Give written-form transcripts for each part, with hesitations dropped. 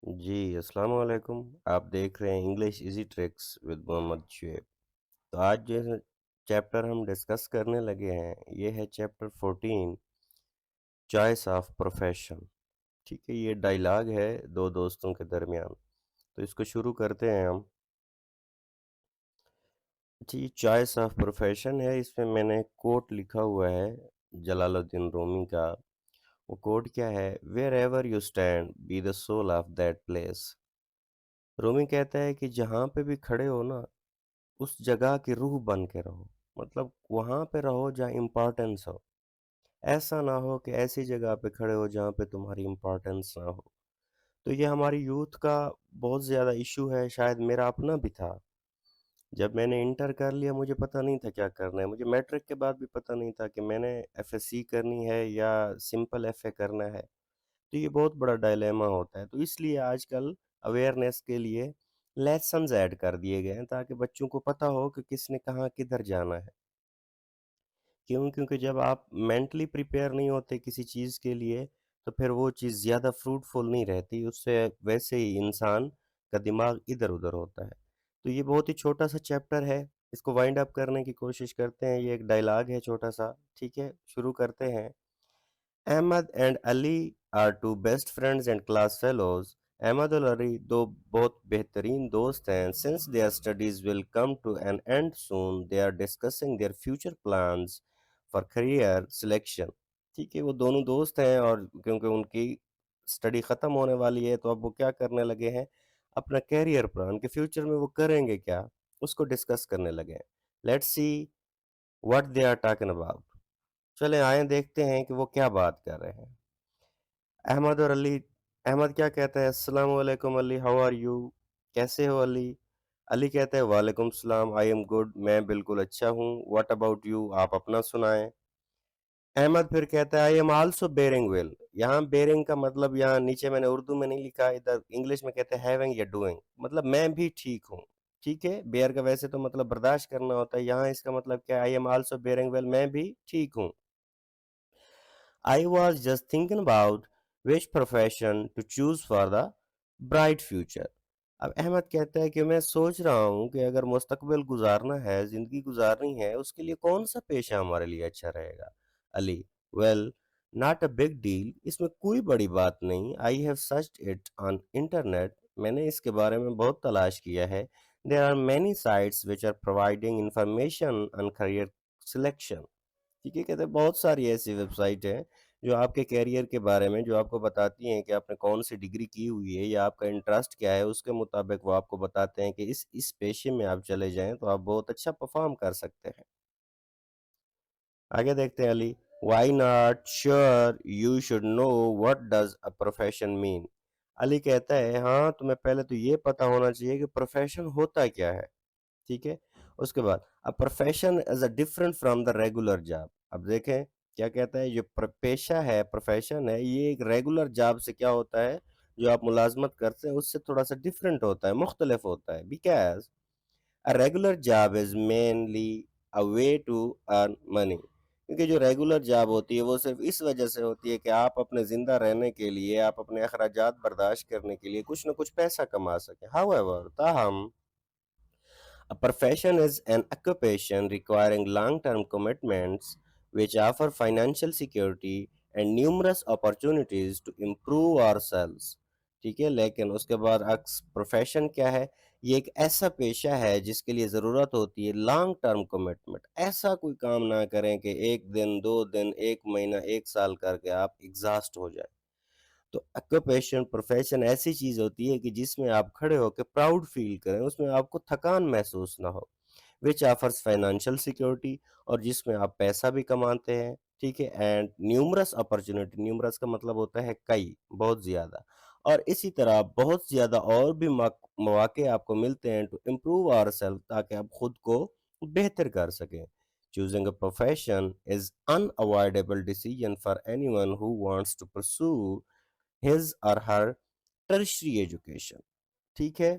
جی السلام علیکم۔ آپ دیکھ رہے ہیں انگلش ایزی ٹرکس ود محمد شعیب۔ تو آج جو ہے چیپٹر ہم ڈسکس کرنے لگے ہیں یہ ہے چیپٹر 14 چوائس آف پروفیشن۔ ٹھیک ہے، یہ ڈائلاگ ہے دو دوستوں کے درمیان، تو اس کو شروع کرتے ہیں ہم۔ اچھا، یہ چوائس آف پروفیشن ہے، اس میں نے کوٹ لکھا ہوا ہے جلال الدین رومی کا۔ وہ کوٹ کیا ہے؟ Wherever you stand be the soul of that place. Rumi کہتا ہے کہ جہاں پہ بھی کھڑے ہو نا، اس جگہ کی روح بن کے رہو، مطلب وہاں پہ رہو جہاں امپورٹنس ہو۔ ایسا نہ ہو کہ ایسی جگہ پہ کھڑے ہو جہاں پہ تمہاری امپورٹنس نہ ہو۔ تو یہ ہماری یوتھ کا بہت زیادہ ایشو ہے، شاید میرا اپنا بھی تھا۔ جب میں نے انٹر کر لیا مجھے پتہ نہیں تھا کیا کرنا ہے، مجھے میٹرک کے بعد بھی پتہ نہیں تھا کہ میں نے ایف ایس سی کرنی ہے یا سمپل ایف اے کرنا ہے۔ تو یہ بہت بڑا ڈائلیما ہوتا ہے، تو اس لیے آج کل اویئرنیس کے لیے لیسنز ایڈ کر دیے گئے ہیں تاکہ بچوں کو پتہ ہو کہ کس نے کہاں کدھر جانا ہے۔ کیونکہ جب آپ مینٹلی پریپیئر نہیں ہوتے کسی چیز کے لیے تو پھر وہ چیز زیادہ فروٹفل نہیں رہتی، اس سے ویسے ہی انسان کا دماغ ادھر ادھر ہوتا ہے۔ تو یہ بہت ہی چھوٹا سا چیپٹر ہے، اس کو وائنڈ اپ کرنے کی کوشش کرتے ہیں۔ یہ ایک ڈائلاگ ہے چھوٹا سا، ٹھیک ہے، شروع کرتے ہیں۔ Ahmed and Ali are two best friends and class fellows. Ahmed اور علی دو بہت بہترین دوست ہیں۔ Since their studies will come to an end soon, they are discussing their future plans for career selection۔ ٹھیک ہے، وہ دونوں دوست ہیں اور کیونکہ ان کی اسٹڈی ختم ہونے والی ہے تو اب وہ کیا کرنے لگے ہیں؟ اپنا کیریئر پلان کے فیوچر میں وہ کریں گے کیا، اس کو ڈسکس کرنے لگے ہیں۔ Let's see what they are talking about۔ چلیں آئیں دیکھتے ہیں کہ وہ کیا بات کر رہے ہیں۔ احمد اور علی، احمد کیا کہتا ہے؟ السلام علیکم علی، ہاؤ آر یو؟ کیسے ہو علی؟ علی کہتا ہے وعلیکم السلام، آئی ایم گڈ، میں بالکل اچھا ہوں، واٹ اباؤٹ یو؟ آپ اپنا سنائیں۔ احمد پھر کہتا ہے I am also bearing well. یہاں بیئرنگ کا مطلب یہاں نیچے میں نے اردو میں نہیں لکھا، ادھر انگلش میں کہتے ہیں ہیونگ یا ڈوئنگ، مطلب میں بھی ٹھیک ہوں۔ ٹھیک ہے، بیئر کا ویسے تو مطلب برداشت کرنا ہوتا ہے، یہاں اس کا مطلب کیا ہے؟ I am also bearing well, میں بھی ٹھیک ہوں۔ I was just thinking about which profession to choose for the bright future۔ اب احمد کہتا ہے کہ میں سوچ رہا ہوں کہ اگر مستقبل گزارنا ہے، زندگی گزارنی ہے، اس کے لیے کون سا پیشہ ہمارے لیے اچھا رہے گا؟ علی، well not a big deal، اس میں کوئی بڑی بات نہیں۔ I have searched it on internet، میں نے اس کے بارے میں بہت تلاش کیا ہے۔ There are many sites which are providing information on career selection۔ ٹھیک ہے، کہتے ہیں بہت ساری ایسی ویب سائٹ ہیں جو آپ کے کیریئر کے بارے میں، جو آپ کو بتاتی ہیں کہ آپ نے کون سی ڈگری کی ہوئی ہے یا آپ کا انٹرسٹ کیا ہے، اس کے مطابق وہ آپ کو بتاتے ہیں کہ اس پیشے میں آپ چلے جائیں تو آپ بہت اچھا پرفارم کر سکتے ہیں۔ آگے دیکھتے ہیں Ali, why not sure you should know what does a profession man. Ali کہتا ہے ہاں تمہیں پہلے تو یہ پتا ہونا چاہیے کہ پروفیشن ہوتا کیا ہے۔ ٹھیک ہے، اس کے بعد a profession is a different from the regular job۔ اب دیکھیں کیا کہتا ہے، جو پیشہ ہے، پروفیشن ہے، یہ ایک ریگولر جاب سے کیا ہوتا ہے، جو آپ ملازمت کرتے ہیں اس سے تھوڑا سا ڈیفرنٹ ہوتا ہے، مختلف ہوتا ہے۔ Because a regular job is mainly a way to earn money۔ کیونکہ جو ریگولر جاب ہوتی ہے وہ صرف اس وجہ سے ہوتی ہے کہ آپ اپنے زندہ رہنے کے لیے، آپ اپنے اخراجات برداشت کرنے کے لیے کچھ نہ کچھ پیسہ کما سکیں۔ however تاہم a profession is an occupation requiring long-term commitments which offer financial security and numerous opportunities to improve ourselves۔ ٹھیک ہے، لیکن اس کے بعد پروفیشن کیا ہے؟ یہ ایک ایسا پیشہ ہے جس کے لیے ضرورت ہوتی ہے لانگ ٹرم کمٹمنٹ۔ ایسا کوئی کام نہ کریں کہ ایک دن، دو دن، ایک مہینہ، ایک سال کر کے آپ ایگزاسٹ ہو جائیں۔ تو اکوپیشن، پروفیشن ایسی چیز ہوتی ہے کہ جس میں آپ کھڑے ہو کے پراؤڈ فیل کریں، اس میں آپ کو تھکان محسوس نہ ہو، وچ آفرز فائنینشیل سیکیورٹی، اور جس میں آپ پیسہ بھی کماتے ہیں۔ ٹھیک ہے، اینڈ نیومرس اپرچونٹی، نیومرس کا مطلب ہوتا ہے کئی، بہت زیادہ، اور اسی طرح بہت زیادہ اور بھی مواقع آپ کو ملتے ہیں ٹو امپروو آور سیلف، تاکہ آپ خود کو بہتر کر سکیں۔ Choosing a profession is unavoidable decision for anyone who wants to pursue his or her tertiary education. ٹھیک ہے،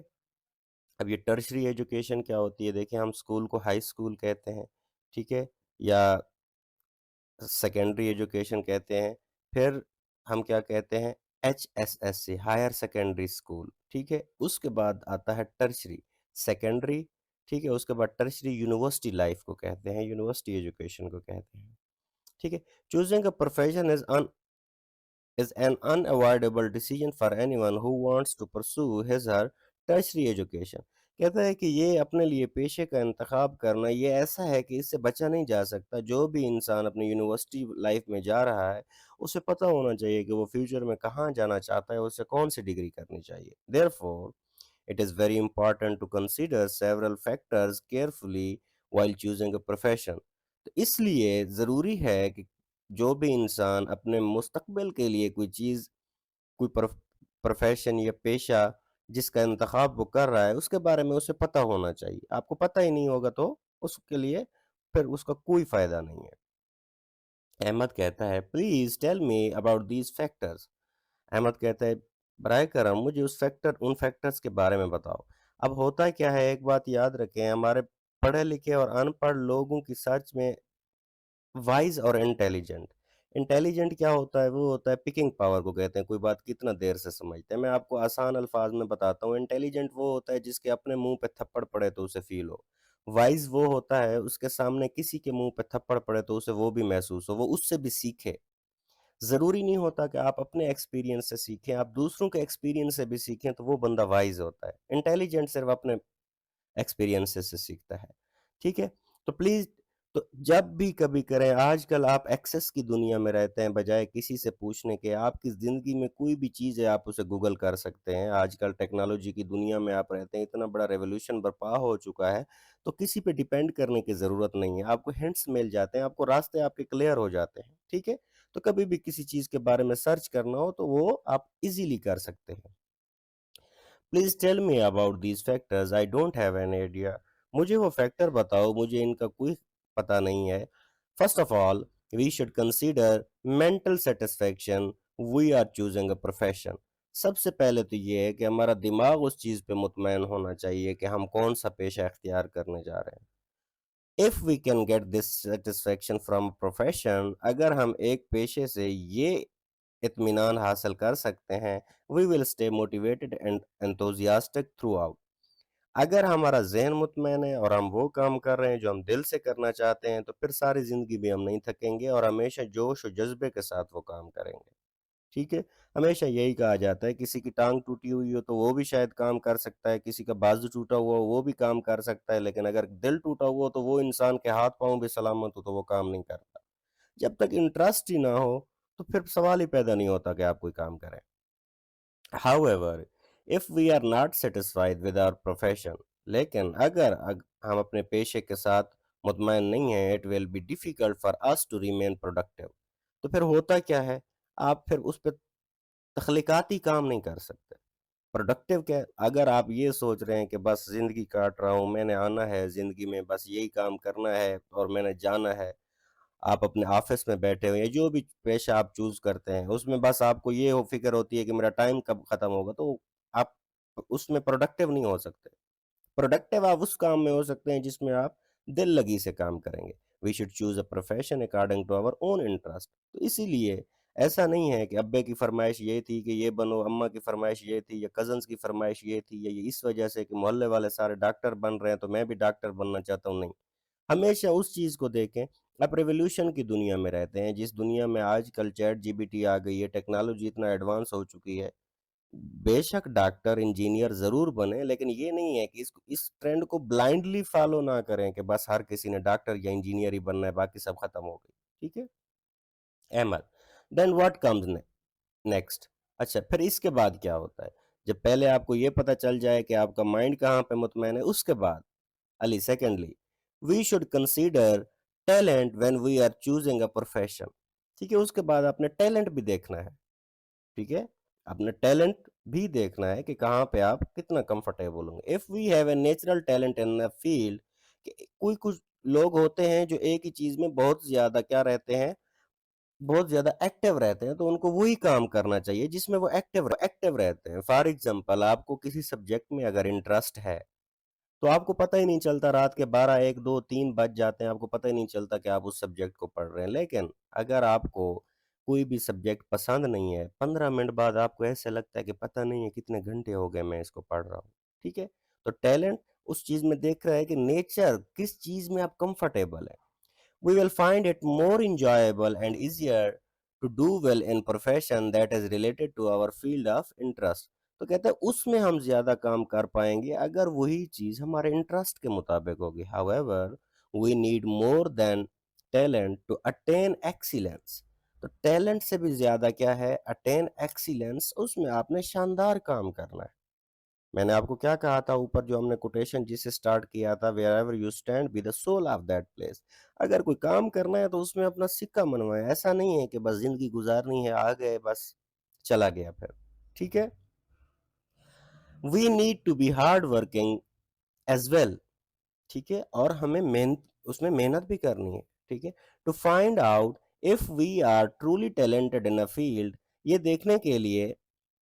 اب یہ ٹرشری ایجوکیشن کیا ہوتی ہے؟ دیکھیں ہم اسکول کو ہائی اسکول کہتے ہیں، ٹھیک ہے، یا سیکنڈری ایجوکیشن کہتے ہیں، پھر ہم کیا کہتے ہیں؟ HSSC ہائر سیکنڈری اسکول، ٹھیک ہے، اس کے بعد آتا ہے ٹرشری سیکنڈری، ٹھیک ہے، اس کے بعد ٹرشری یونیورسٹی لائف کو کہتے ہیں، یونیورسٹی ایجوکیشن کو کہتے ہیں، ٹھیک ہے. Choosing a profession is an unavoidable decision for anyone who wants to pursue his or her tertiary education. کہتا ہے کہ یہ اپنے لیے پیشے کا انتخاب کرنا یہ ایسا ہے کہ اس سے بچا نہیں جا سکتا. جو بھی انسان اپنی یونیورسٹی لائف میں جا رہا ہے اسے پتہ ہونا چاہیے کہ وہ فیوچر میں کہاں جانا چاہتا ہے، اسے کون سی ڈگری کرنی چاہیے. Therefore, it is very important to consider several factors carefully while choosing a profession. تو اس لیے ضروری ہے کہ جو بھی انسان اپنے مستقبل کے لیے کوئی چیز، کوئی پروفیشن یا پیشہ جس کا انتخاب وہ کر رہا ہے اس کے بارے میں اسے پتہ ہونا چاہیے. آپ کو پتہ ہی نہیں ہوگا تو اس کے لیے پھر اس کا کوئی فائدہ نہیں ہے. احمد کہتا ہے please tell me about these factors. Ahmed کہتا ہے برائے کرم مجھے ان فیکٹرز کے بارے میں بتاؤ. اب ہوتا کیا ہے، ایک بات یاد رکھیں، ہمارے پڑھے لکھے اور ان پڑھ لوگوں کی سرچ میں وائز اور انٹیلیجنٹ کیا ہوتا ہے؟ وہ ہوتا ہے پکنگ پاور کو کہتے ہیں، کوئی بات کتنا دیر سے سمجھتے ہیں. میں آپ کو آسان الفاظ میں بتاتا ہوں. انٹیلیجنٹ وہ ہوتا ہے جس کے اپنے منہ پہ تھپڑ پڑے تو اسے فیل ہو. وائز وہ ہوتا ہے اس کے سامنے کسی کے منہ پہ تھپڑ پڑے تو اسے وہ بھی محسوس ہو، وہ اس سے بھی سیکھے. ضروری نہیں ہوتا کہ آپ اپنے ایکسپیرینس سے سیکھیں، آپ دوسروں کے ایکسپیرینس سے بھی سیکھیں تو وہ بندہ وائز ہوتا ہے. انٹیلیجنٹ صرف اپنے ایکسپیرینس سے سیکھتا ہے، ٹھیک ہے. تو پلیز، تو جب بھی کبھی کریں، آج کل آپ ایکسس کی دنیا میں رہتے ہیں، بجائے کسی سے پوچھنے کے آپ کی زندگی میں کوئی بھی چیز ہے آپ اسے گوگل کر سکتے ہیں. آج کل ٹیکنالوجی کی دنیا میں آپ رہتے ہیں، اتنا بڑا ریولوشن برپا ہو چکا ہے تو کسی پہ ڈیپینڈ کرنے کی ضرورت نہیں ہے. آپ کو ہنٹس مل جاتے ہیں، آپ کو راستے آپ کے کلیئر ہو جاتے ہیں، ٹھیک ہے. تو کبھی بھی کسی چیز کے بارے میں سرچ کرنا ہو تو وہ آپ ایزیلی کر سکتے ہیں. Please tell me about these factors I don't have an idea. مجھے وہ فیکٹر بتاؤ، مجھے ان کا کوئی پتہ نہیں ہے. First of all we should consider mental satisfaction we are choosing a profession. سب سے پہلے تو یہ ہے کہ ہمارا دماغ اس چیز پہ مطمئن ہونا چاہیے کہ ہم کون سا پیشہ اختیار کرنے جا رہے ہیں. If we can get this satisfaction from a profession, اگر ہم ایک پیشے سے یہ اطمینان حاصل کر سکتے ہیں we will stay motivated and enthusiastic throughout. اگر ہمارا ذہن مطمئن ہے اور ہم وہ کام کر رہے ہیں جو ہم دل سے کرنا چاہتے ہیں تو پھر ساری زندگی بھی ہم نہیں تھکیں گے اور ہمیشہ جوش و جذبے کے ساتھ وہ کام کریں گے، ٹھیک ہے. ہمیشہ یہی کہا جاتا ہے کسی کی ٹانگ ٹوٹی ہوئی ہو تو وہ بھی شاید کام کر سکتا ہے، کسی کا بازو ٹوٹا ہوا ہو وہ بھی کام کر سکتا ہے، لیکن اگر دل ٹوٹا ہوا ہو تو وہ انسان کے ہاتھ پاؤں بھی سلامت ہو تو وہ کام نہیں کرتا. جب تک انٹرسٹ ہی نہ ہو تو پھر سوال ہی پیدا نہیں ہوتا کہ آپ کوئی کام کریں. However, if we are not satisfied with our profession, لیکن اگر ہم اپنے پیشے کے ساتھ مطمئن نہیں ہیں it will be difficult for us to remain productive. تو پھر ہوتا کیا ہے، آپ پھر اس پہ تخلیقاتی کام نہیں کر سکتے. پروڈکٹیو کیا، اگر آپ یہ سوچ رہے ہیں کہ بس زندگی کاٹ رہا ہوں، میں نے آنا ہے زندگی میں بس یہی کام کرنا ہے اور میں نے جانا ہے، آپ اپنے آفس میں بیٹھے ہوئے ہیں، جو بھی پیشہ آپ چوز کرتے ہیں اس میں بس آپ کو یہ فکر ہوتی ہے کہ میرا ٹائم کب ختم ہوگا، تو آپ اس میں پروڈکٹیو نہیں ہو سکتے. پروڈکٹیو آپ اس کام میں ہو سکتے ہیں جس میں آپ دل لگی سے کام کریں گے. We should choose a profession according to our own interest. تو اسی لیے ایسا نہیں ہے کہ ابے کی فرمائش یہ تھی کہ یہ بنو، اماں کی فرمائش یہ تھی، یا کزنس کی فرمائش یہ تھی، یا یہ اس وجہ سے کہ محلے والے سارے ڈاکٹر بن رہے ہیں تو میں بھی ڈاکٹر بننا چاہتا ہوں. نہیں، ہمیشہ اس چیز کو دیکھیں. آپ ریولیوشن کی دنیا میں رہتے ہیں، جس دنیا میں آج کل چیٹ جی بی ٹی آ گئی ہے، ٹیکنالوجی اتنا ایڈوانس ہو چکی ہے. بے شک ڈاکٹر انجینئر ضرور بنے، لیکن یہ نہیں ہے کہ اس ٹرینڈ کو بلائنڈلی فالو نہ کریں کہ بس ہر کسی نے ڈاکٹر یا انجینئر ہی بننا ہے، باقی سب ختم ہو گئی، ٹھیک ہے. احمد دین واٹ کمز نیکسٹ. اچھا، پھر اس کے بعد کیا ہوتا ہے؟ جب پہلے آپ کو یہ پتہ چل جائے کہ آپ کا مائنڈ کہاں پہ مطمئن ہے، اس کے بعد Ali secondly we should consider talent when we are choosing a profession. ٹھیک ہے، اس کے بعد آپ نے ٹیلنٹ بھی دیکھنا ہے، ٹھیک ہے، اپنے ٹیلنٹ بھی دیکھنا ہے کہ کہاں پہ آپ کتنا کمفرٹیبل ہوں گے. If we have a natural talent in a field, کہ کوئی کچھ لوگ ہوتے ہیں جو ایک ہی چیز میں بہت زیادہ کیا رہتے ہیں، بہت زیادہ ایکٹیو رہتے ہیں، تو ان کو وہی کام کرنا چاہیے جس میں وہ ایکٹیو رہتے ہیں. فار ایگزامپل، آپ کو کسی سبجیکٹ میں اگر انٹرسٹ ہے تو آپ کو پتہ ہی نہیں چلتا، رات کے 12 1 2 3 بج جاتے ہیں، آپ کو پتہ ہی نہیں چلتا کہ آپ اس سبجیکٹ کو پڑھ رہے ہیں. لیکن اگر آپ کو کوئی بھی سبجیکٹ پسند نہیں ہے، 15 منٹ بعد آپ کو ایسے لگتا ہے کہ پتہ نہیں ہے کتنے گھنٹے ہو گئے میں اس کو پڑھ رہا ہوں، ٹھیک ہے؟ تو ٹیلنٹ اس چیز میں دیکھ رہا ہے کہ نیچر کس چیز میں آپ کمفرٹیبل ہے. We will find it more enjoyable and easier to do well in profession that is related to our field of interest. تو کہتے ہیں اس میں ہم زیادہ کام کر پائیں گے اگر وہی چیز ہمارے انٹرسٹ کے مطابق ہوگی. However, we need more than talent to attain excellence. تو ٹیلنٹ سے بھی زیادہ کیا ہے؟ attain excellence. اس میں آپ نے شاندار کام کرنا ہے. میں نے آپ کو کیا کہا تھا اوپر جو ہم نے کوٹیشن جس سے سٹارٹ کیا تھا wherever you stand be the soul of that place. اگر کوئی کام کرنا ہے تو اس میں اپنا سکہ منوائے. ایسا نہیں ہے کہ بس زندگی گزارنی ہے آ گئے بس چلا گیا پھر. ٹھیک ہے. We need to be hard working as well. ٹھیک ہے. اور ہمیں اس میں محنت بھی کرنی ہے. ٹھیک ہے. To find out if we are truly talented in a field, یہ دیکھنے کے لیے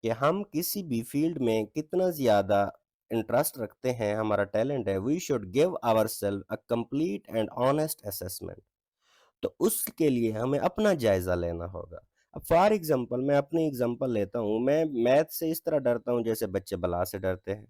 کہ ہم کسی بھی فیلڈ میں کتنا زیادہ انٹرسٹ رکھتے ہیں، ہمارا ٹیلنٹ ہے، we should give our self a complete and honest assessment. تو اس کے لیے ہمیں اپنا جائزہ لینا ہوگا. اب فار ایگزامپل میں اپنی ایگزامپل لیتا ہوں. میں میتھ سے اس طرح ڈرتا ہوں جیسے بچے بلا سے ڈرتے ہیں.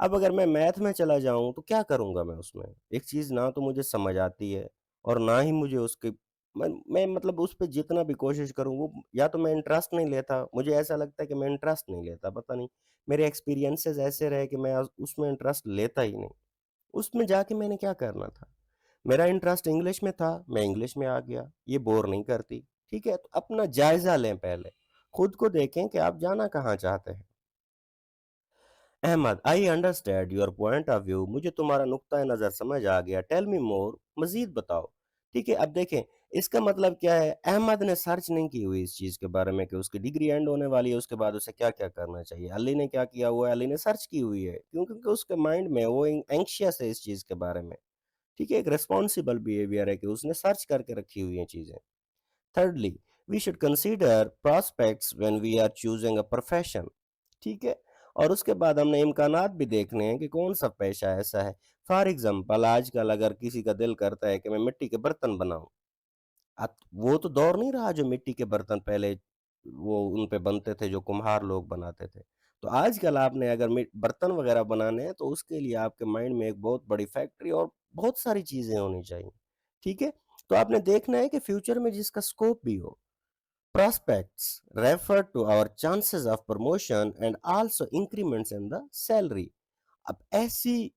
اب اگر میں میتھ میں چلا جاؤں تو کیا کروں گا میں اس میں؟ ایک چیز نہ تو مجھے سمجھ آتی ہے اور نہ ہی مجھے اس کی میں مطلب اس پہ جتنا بھی کوشش کروں وہ یا تو میں انٹرسٹ نہیں لیتا. مجھے ایسا لگتا ہے کہ میں انٹرسٹ نہیں لیتا. پتہ نہیں میرے ایکسپیرینسز ایسے رہے کہ میں اس میں انٹرسٹ لیتا ہی نہیں. اس میں جا کے میں نے کیا کرنا تھا؟ میرا انٹرسٹ انگلش میں تھا، میں انگلش میں آ گیا. یہ بور نہیں کرتی. ٹھیک ہے. تو اپنا جائزہ لیں، پہلے خود کو دیکھیں کہ آپ جانا کہاں چاہتے ہیں. Ahmed I understand your point of view. مجھے تمہارا نقطۂ نظر سمجھ آ گیا. Tell me more. مزید بتاؤ. ٹھیک ہے. اب دیکھیں اس کا مطلب کیا ہے. احمد نے سرچ نہیں کی ہوئی اس چیز کے بارے میں کہ اس کی ڈگری اینڈ ہونے والی ہے، اس کے بعد اسے کیا کیا کرنا چاہیے. علی نے کیا کیا ہوا ہے؟ علی نے سرچ کی ہوئی ہے کیونکہ اس کے مائنڈ میں وہ اینکشیس ہے اس چیز کے بارے میں. ٹھیک ہے. ایک ریسپانسبل بیہیویئر ہے کہ اس نے سرچ کر کے رکھی ہوئی ہیں چیزیں. Thirdly we should consider prospects when we are choosing a profession. ٹھیک ہے. اور اس کے بعد ہم نے امکانات بھی دیکھنے ہیں کہ کون سا پیشہ ایسا ہے. فار ایگزامپل آج کل اگر کسی کا دل کرتا ہے کہ میں مٹی کے برتن بناؤں، وہ تو دور نہیں رہا جو مٹی کے برتن پہلے وہ ان پہ بنتے تھے جو کمہار لوگ بناتے تھے. تو آج کل آپ نے اگر برتن وغیرہ بنانے ہیں تو اس کے لیے آپ کے مائنڈ میں ایک بہت بڑی فیکٹری اور بہت ساری چیزیں ہونی چاہیے. ٹھیک ہے. تو آپ نے دیکھنا ہے کہ فیوچر میں جس کا سکوپ بھی ہو. Prospects refer to our chances of promotion and also increments in the salary. اب ایسی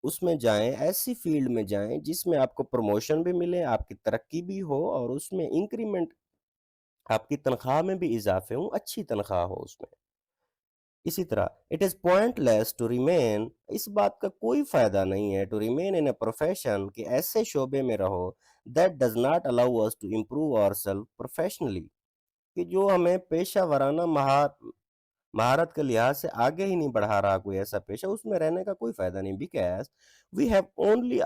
اس میں جائیں، ایسی فیلڈ میں جائیں جس میں آپ کو پروموشن بھی ملے، آپ کی ترقی بھی ہو اور اس میں انکریمنٹ، آپ کی تنخواہ میں بھی اضافے ہوں، اچھی تنخواہ ہو اس میں. اسی طرح it is pointless to remain. اس بات کا کوئی فائدہ نہیں ہے to remain in a profession کہ ایسے شعبے میں رہو that does not allow us to improve our self professionally, کہ جو ہمیں پیشہ ورانہ مہارت کے لحاظ سے آگے ہی نہیں بڑھا رہا. کوئی ایسا پیشہ اس میں رہنے کا کوئی فائدہ نہیں. Because we have only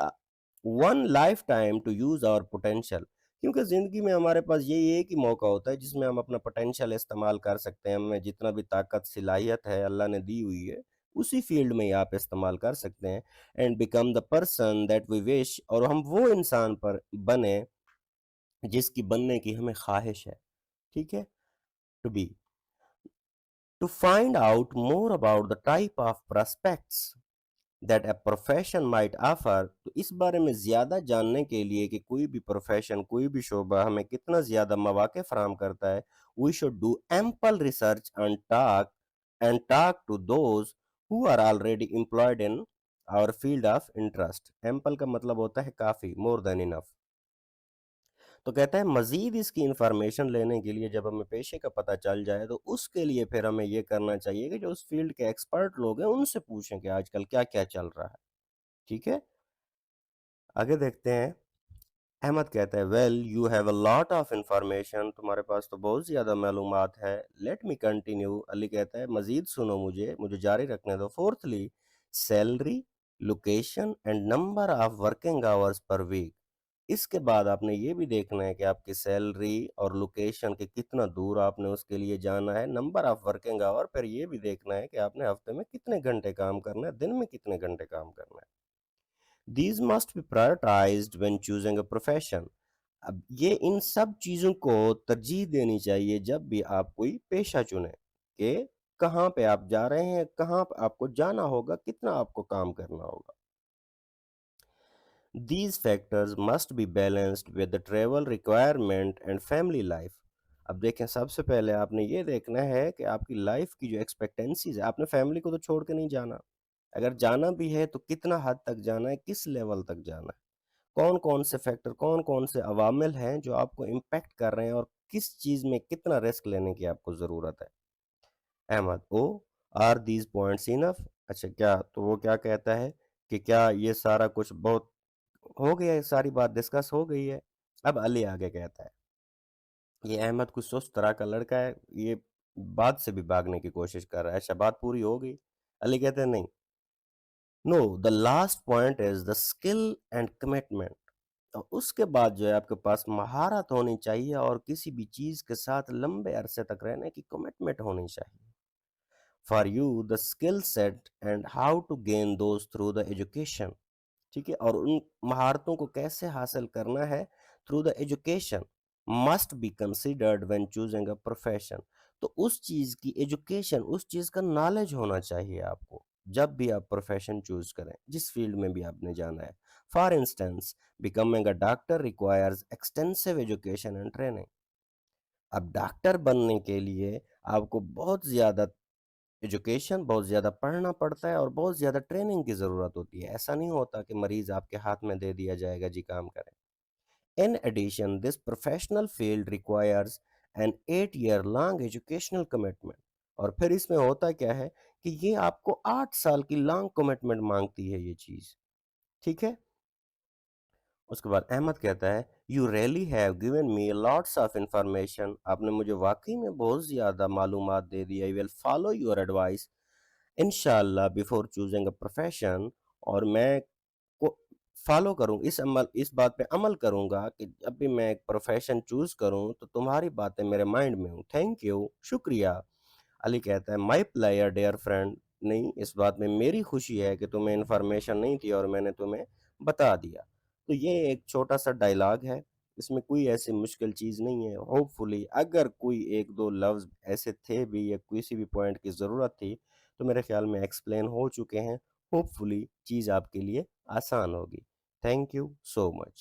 one life time to use our potential. کیونکہ زندگی میں ہمارے پاس یہی ایک ہی موقع ہوتا ہے جس میں ہم اپنا پوٹینشیل استعمال کر سکتے ہیں. ہمیں جتنا بھی طاقت صلاحیت ہے اللہ نے دی ہوئی ہے اسی فیلڈ میں ہی آپ استعمال کر سکتے ہیں. And become the person that we wish. اور ہم وہ انسان پر بنے جس کی بننے کی ہمیں خواہش ہے. ٹھیک ہے. To be. To find out more about the type of prospects that a profession might offer. تو اس بارے میں زیادہ جاننے کے لیے کہ کوئی بھی پروفیشن، کوئی بھی شعبہ ہمیں کتنا زیادہ مواقع فراہم کرتا ہے، we should do ample research and talk to those who are already employed in our field of interest. ample کا مطلب ہوتا ہے کافی، more than enough. تو کہتا ہے مزید اس کی انفارمیشن لینے کے لیے جب ہمیں پیشے کا پتہ چل جائے تو اس کے لیے پھر ہمیں یہ کرنا چاہیے کہ جو اس فیلڈ کے ایکسپرٹ لوگ ہیں ان سے پوچھیں کہ آج کل کیا کیا چل رہا ہے. ٹھیک ہے. آگے دیکھتے ہیں. احمد کہتا ہے well you have a lot of information. تمہارے پاس تو بہت زیادہ معلومات ہے. Let me continue. علی کہتا ہے مزید سنو، مجھے جاری رکھنے دو. Fourthly salary, location and number of working hours per week. اس کے بعد آپ نے یہ بھی دیکھنا ہے کہ آپ کی سیلری اور لوکیشن کے کتنا دور آپ نے اس کے لیے جانا ہے. نمبر آف ورکنگ آور، پھر یہ بھی دیکھنا ہے کہ آپ نے ہفتے میں کتنے گھنٹے کام کرنا ہے، دن میں کتنے گھنٹے کام کرنا ہے. These must be prioritized when choosing a profession. اب یہ ان سب چیزوں کو ترجیح دینی چاہیے جب بھی آپ کوئی پیشہ چنیں کہ کہاں پہ آپ جا رہے ہیں، کہاں پہ آپ کو جانا ہوگا، کتنا آپ کو کام کرنا ہوگا. These factors must be balanced with the travel requirement and family life. اب دیکھیں سب سے پہلے آپ نے یہ دیکھنا ہے کہ آپ کی لائف کی جو ایکسپیکٹنسیز ہے، آپ نے فیملی کو تو چھوڑ کے نہیں جانا. اگر جانا بھی ہے تو کتنا حد تک جانا ہے، کس لیول تک جانا ہے، کون کون سے فیکٹر، کون کون سے عوامل ہیں جو آپ کو امپیکٹ کر رہے ہیں اور کس چیز میں کتنا رسک لینے کی آپ کو ضرورت ہے. Ahmed or these points enough. اچھا کیا تو وہ کیا کہتا ہے کہ کیا یہ سارا کچھ بہت ہو گیا ہے، ساری بات ڈسکس ہو گئی ہے. اب علی آگے کہتا ہے، یہ احمد کچھ سست طرح کا لڑکا ہے، یہ بات سے بھی بھاگنے کی کوشش کر رہا ہے. اچھا بات پوری ہو گئی؟ علی کہتے ہیں نہیں، no the last point is the skill and commitment. اس کے بعد جو ہے آپ کے پاس مہارت ہونی چاہیے اور کسی بھی چیز کے ساتھ لمبے عرصے تک رہنے کی کمٹمنٹ ہونی چاہیے. For you the skill set and how to gain those through the education. ٹھیک ہے، اور ان مہارتوں کو کیسے حاصل کرنا ہے through the education must be considered when choosing a profession. تو اس چیز کی ایجوکیشن، اس چیز کا نالج ہونا چاہیے آپ کو جب بھی آپ پروفیشن چوز کریں، جس فیلڈ میں بھی آپ نے جانا ہے. For instance becoming a doctor requires extensive education and training. اب ڈاکٹر بننے کے لیے آپ کو بہت زیادہ ایجوکیشن، بہت زیادہ پڑھنا پڑتا ہے اور بہت زیادہ ٹریننگ کی ضرورت ہوتی ہے. ایسا نہیں ہوتا کہ مریض آپ کے ہاتھ میں دے دیا جائے گا جی کام کریں. In addition, this professional field requires an 8 year long educational commitment. اور پھر اس میں ہوتا کیا ہے کہ یہ آپ کو 8 سال کی لانگ کمٹمنٹ مانگتی ہے یہ چیز. ٹھیک ہے، اس کے بعد احمد کہتا ہے you really have given me lots of information. آپ نے مجھے واقعی میں بہت زیادہ معلومات دے دی. آئی ول فالو یور ایڈوائس انشاءاللہ بیفور چوزنگ اے پروفیشن. اور میں کو فالو کروں، اس بات پہ عمل کروں گا کہ جب بھی میں ایک پروفیشن چوز کروں تو تمہاری باتیں میرے مائنڈ میں ہوں. تھینک یو، شکریہ. علی کہتا ہے مائی پلیئر ڈیئر فرینڈ. نہیں، اس بات میں میری خوشی ہے کہ تمہیں انفارمیشن نہیں تھی اور میں نے تمہیں بتا دیا. تو یہ ایک چھوٹا سا ڈائلاگ ہے، اس میں کوئی ایسی مشکل چیز نہیں ہے. ہوپ فلی اگر کوئی ایک دو لفظ ایسے تھے بھی یا کسی بھی پوائنٹ کی ضرورت تھی تو میرے خیال میں ایکسپلین ہو چکے ہیں. ہوپ فلی چیز آپ کے لیے آسان ہوگی. Thank you so much.